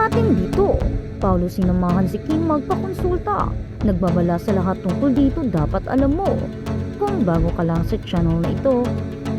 natin dito. Paulo, sinamahan si Kim magpakonsulta. Nagbabala sa lahat tungkol dito, dapat alam mo. Kung bago ka lang sa channel na ito,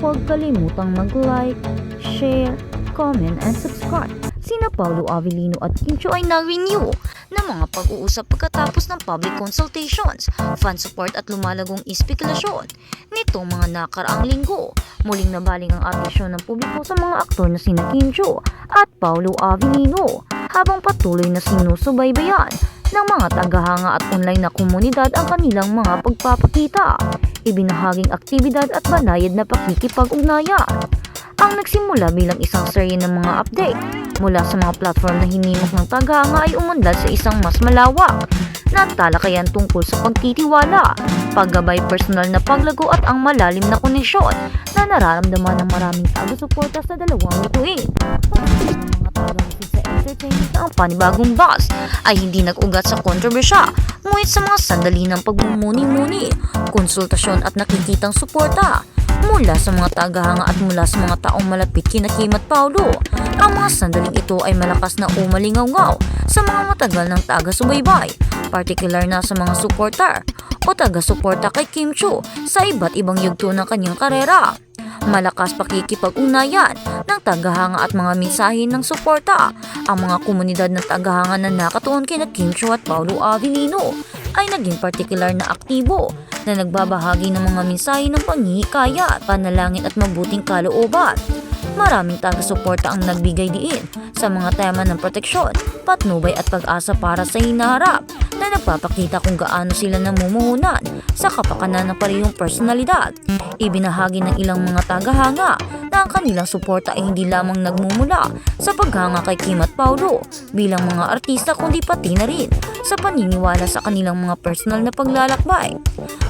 huwag kalimutang mag-like, share, comment, and subscribe. Sina Paulo Avellino at Kim Chiu ay na-renew ng mga pag-uusap pagkatapos ng public consultations, fan support at lumalagong espekulasyon. Nitong mga nakaraang linggo, muling nabaling ang atensyon ng publiko sa mga aktor na sina Kim Chiu at Paulo Avellino habang patuloy na sinusubaybayan ng mga tagahanga at online na komunidad ang kanilang mga pagpapakita, ibinahaging aktibidad at banayad na pakikipag-ugnayan. Ang nagsimula bilang isang serye ng mga update mula sa mga platform na hinimok ng tagahanga ay umunlad sa isang mas malawak na talakayan tungkol sa pagtitiwala, paggabay, personal na paglago at ang malalim na koneksyon na nararamdaman ng maraming taga-suporta sa dalawang bituin. Mga taga-musid sa entertainment na ang panibagong boss ay hindi nag-ugat sa kontrobersya, ngunit sa mga sandali ng pagmumuni-muni, konsultasyon at nakikitang suporta mula sa mga tagahanga at mula sa mga taong malapit kina Kim at Paulo. Ang mga sandaling ito ay malakas na umalingaw-ngaw sa mga matagal ng taga-subaybay, partikular na sa mga suporter o taga-suporta kay Kim Chiu sa iba't ibang yugto ng kanyang karera. Malakas pakikipag-ugnayan ng tagahanga at mga mensahe ng suporta. Ang mga komunidad ng tagahanga na nakatuon kina Kim Chiu at Paulo Avellino ay naging partikular na aktibo na nagbabahagi ng mga mensahe ng panghihikayat, panalangin at mabuting kalooban. Maraming taga-suporta ang nagbigay diin sa mga tema ng proteksyon, patnubay at pag-asa para sa hinaharap na nagpapakita kung gaano sila namumuhunan sa kapakanan ng parehong personalidad. Ibinahagi ng ilang mga tagahanga na ang kanilang suporta ay hindi lamang nagmumula sa paghanga kay Kim at Paulo bilang mga artista kundi pati na rin sa paniniwala sa kanilang mga personal na paglalakbay.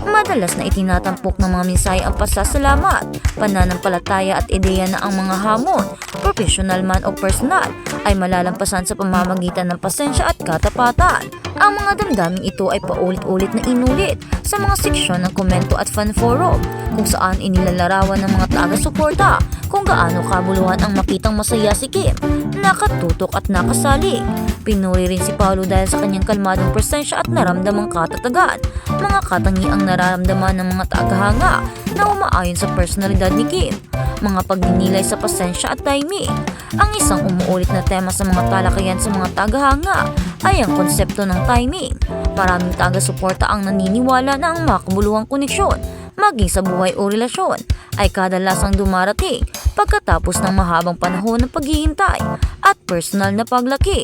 Madalas na itinatampok ng mga mensahe ang pasasalamat, pananampalataya at ideya na ang mga hamon, professional man o personal, ay malalampasan sa pamamagitan ng pasensya at katapatan. Ang mga damdaming ito ay paulit-ulit na inulit sa mga seksyon ng komento at fan forum kung saan inilalarawan ng mga taga-suporta kung gaano kabuluhan ang makitang masaya si Kim, nakatutok at nakasalig. Pinuri rin si Paulo dahil sa kanyang kalmadong presensya at naramdamang katatagan, mga katangiang nararamdaman ng mga tagahanga na umaayon sa personalidad ni Kim, mga pagninilay sa pasensya at timing. Ang isang umuulit na tema sa mga talakayan sa mga tagahanga ay ang konsepto ng timing. Maraming taga-suporta ang naniniwala na ang makabuluhang koneksyon, maging sa buhay o relasyon, ay kadalasang dumarating pagkatapos ng mahabang panahon ng paghihintay at personal na paglaki.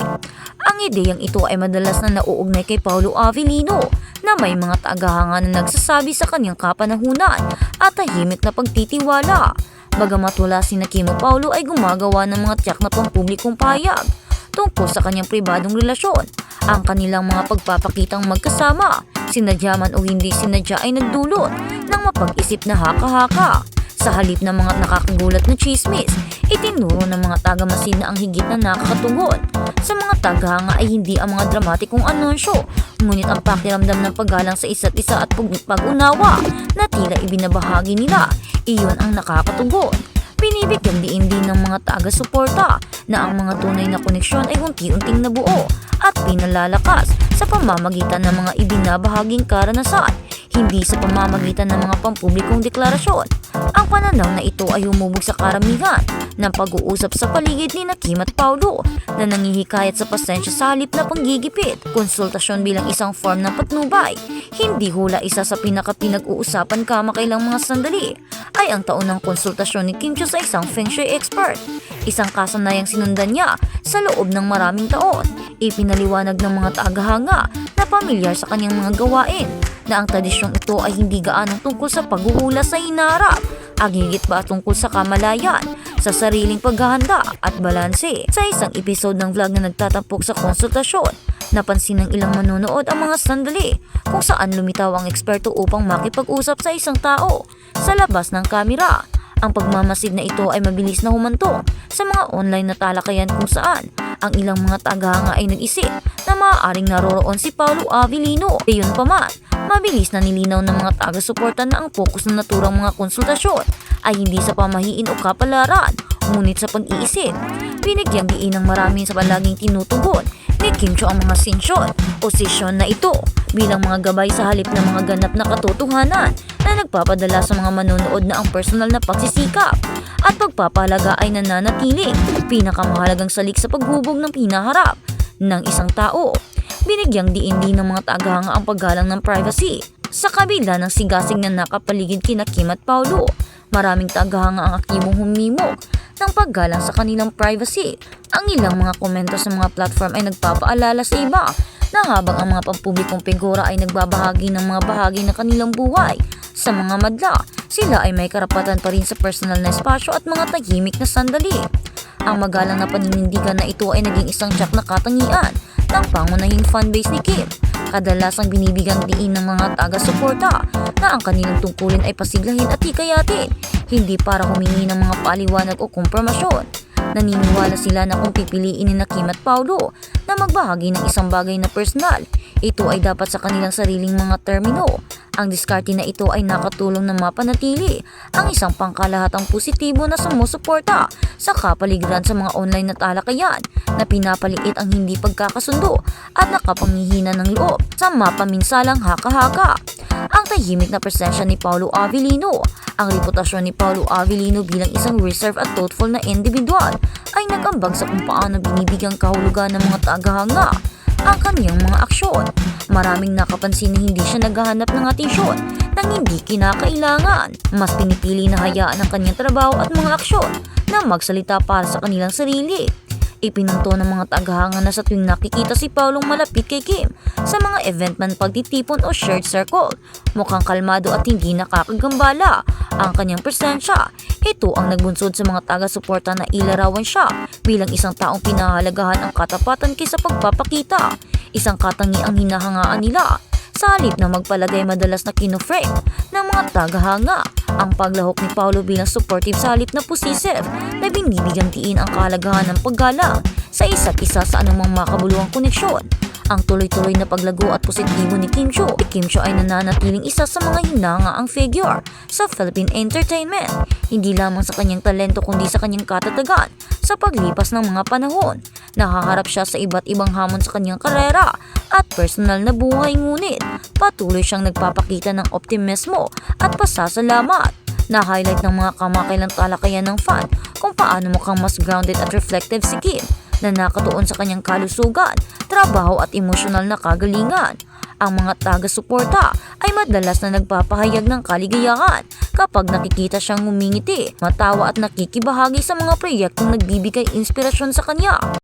Ang ideyang ito ay madalas na nauugnay kay Paulo Avellino na may mga tagahanga na nagsasabi sa kanyang kapanahunan at tahimik na pagtitiwala. Bagamat wala sina Kim o Paulo ay gumagawa ng mga tiyak na pampublikong pahayag tungkol sa kanyang pribadong relasyon. Ang kanilang mga pagpapakitang magkasama, sinadya man o hindi sinadya, ay nagdulot ng mapag-isip na haka-haka. Sa halip ng mga nakakagulat na chismis, itinuro ng mga taga-masid na ang higit na nakakatugon sa mga tagahanga ay hindi ang mga dramatikong anunsyo, ngunit ang pakiramdam ng paggalang sa isa't isa at pag-unawa na tila ibinabahagi nila. Iyon ang nakakatugon. Binibigyan din ng mga taga-suporta na ang mga tunay na koneksyon ay unti-unting nabuo at pinalalakas sa pamamagitan ng mga ibinabahaging karanasan, hindi sa pamamagitan ng mga pampublikong deklarasyon. Ang pananaw na ito ay humubog sa karamihan ng pag-uusap sa paligid ni Kim at Paulo na nangihikayat sa pasensya sa halip na panggigipit, konsultasyon bilang isang form ng patnubay. Hindi hula. Isa sa pinag-uusapan kamakailang mga sandali ay ang taon ng konsultasyon ni Kim Chiu sa isang Feng Shui expert. Isang kasanayang sinundan niya sa loob ng maraming taon. Ipinaliwanag ng mga tagahanga na pamilyar sa kanyang mga gawain na ang tradisyong ito ay hindi gaanong tungkol sa paghuhula sa hinaharap, higit pa tungkol sa kamalayan, sa sariling paghahanda at balanse. Sa isang episode ng vlog na nagtatampok sa konsultasyon, napansin ng ilang manonood ang mga sandali kung saan lumitaw ang eksperto upang makipag-usap sa isang tao sa labas ng kamera. Ang pagmamasid na ito ay mabilis na humantong sa mga online na talakayan kung saan ang ilang mga tagahanga ay nag-isip na maaaring naroroon si Paulo Avellino. Gayunpaman, mabilis na nilinaw ng mga taga-suporta na ang focus ng naturang mga konsultasyon ay hindi sa pamahiin o kapalaran, Ngunit sa pag-iisip, binigyang diin ng marami sa palaging tinutugon ni Kim Cho ang mga sinsyon o sisyon na ito bilang mga gabay sa halip ng mga ganap na katotohanan na nagpapadala sa mga manonood na ang personal na pagsisikap at pagpapahalaga ay nananatiling pinakamahalagang salik sa paghubog ng pinaharap ng isang tao. Binigyang diin din ng mga tagahanga ang paggalang ng privacy sa kabila ng sigasig na nakapaligid kina Kim at Paulo. Maraming tagahanga ang aktibong humimok ng paggalang sa kanilang privacy. Ang ilang mga komento sa mga platform ay nagpapaalala sa iba na habang ang mga pampublikong figura ay nagbabahagi ng mga bahagi ng kanilang buhay sa mga madla, sila ay may karapatan pa rin sa personal na espasyo at mga tahimik na sandali. Ang magalang na paninindigan na ito ay naging isang tiyak na katangian ng pangunahing fanbase ni Kim. Kadalasang binibigang diin ng mga taga-suporta na ang kanilang tungkulin ay pasiglahin at hikayatin, hindi para humingi ng mga paliwanag o kompromasyon. Naniniwala sila na kung pipiliin ni Kim at Paulo na magbahagi ng isang bagay na personal, ito ay dapat sa kanilang sariling mga termino. Ang diskarte na ito ay nakatulong na mapanatili ang isang pangkalahatang positibo na sumusuporta sa kapaligiran sa mga online na talakayan na pinapaliit ang hindi pagkakasundo at nakapangihina ng loob sa mapaminsalang haka-haka. Ang tahimik na presensya ni Paulo Avellino. Ang reputasyon ni Paulo Avellino bilang isang reserved at thoughtful na individual ay nagambag sa kung paano binibigyang kahulugan ng mga tagahanga ang kanyang mga aksyon. Maraming nakapansin na hindi siya naghahanap ng atensyon nang hindi kinakailangan. Mas pinipili na hayaan ang kanyang trabaho at mga aksyon na magsalita para sa kanilang sarili. Ipinunto ng mga tagahanga na sa tuwing nakikita si Paulong malapit kay Kim sa mga event man pagtitipon o shared circle, mukhang kalmado at hindi nakakagambala ang kanyang presensya. Ito ang nagbunsod sa mga taga-suporta na ilarawan siya bilang isang taong pinahalagahan ang katapatan kaysa pagpapakita. Isang katangi ang hinahangaan nila. Sa halip na magpalagay madalas na kinoframe ng mga tagahanga ang paglahok ni Paulo bilang supportive sa halip na possessive na binibigyang diin ang kahalagahan ng paggalang sa isa't isa sa anumang makabuluhang koneksyon. Ang tuloy-tuloy na paglago at positibo ni Kim Cho. Si Kim Cho ay nananatiling isa sa mga hinangaang figure sa Philippine entertainment, hindi lamang sa kanyang talento kundi sa kanyang katatagan. Sa paglipas ng mga panahon, nakaharap siya sa iba't ibang hamon sa kanyang karera at personal na buhay, ngunit patuloy siyang nagpapakita ng optimismo at pasasalamat. Na-highlight ng mga kamakailang talakayan ng fan kung paano mukhang mas grounded at reflective si Kim na nakatuon sa kanyang kalusugan, trabaho at emosyonal na kagalingan. Ang mga taga-suporta ay madalas na nagpapahayag ng kaligayahan kapag nakikita siyang ngumingiti, matawa at nakikibahagi sa mga proyektong nagbibigay inspirasyon sa kanya.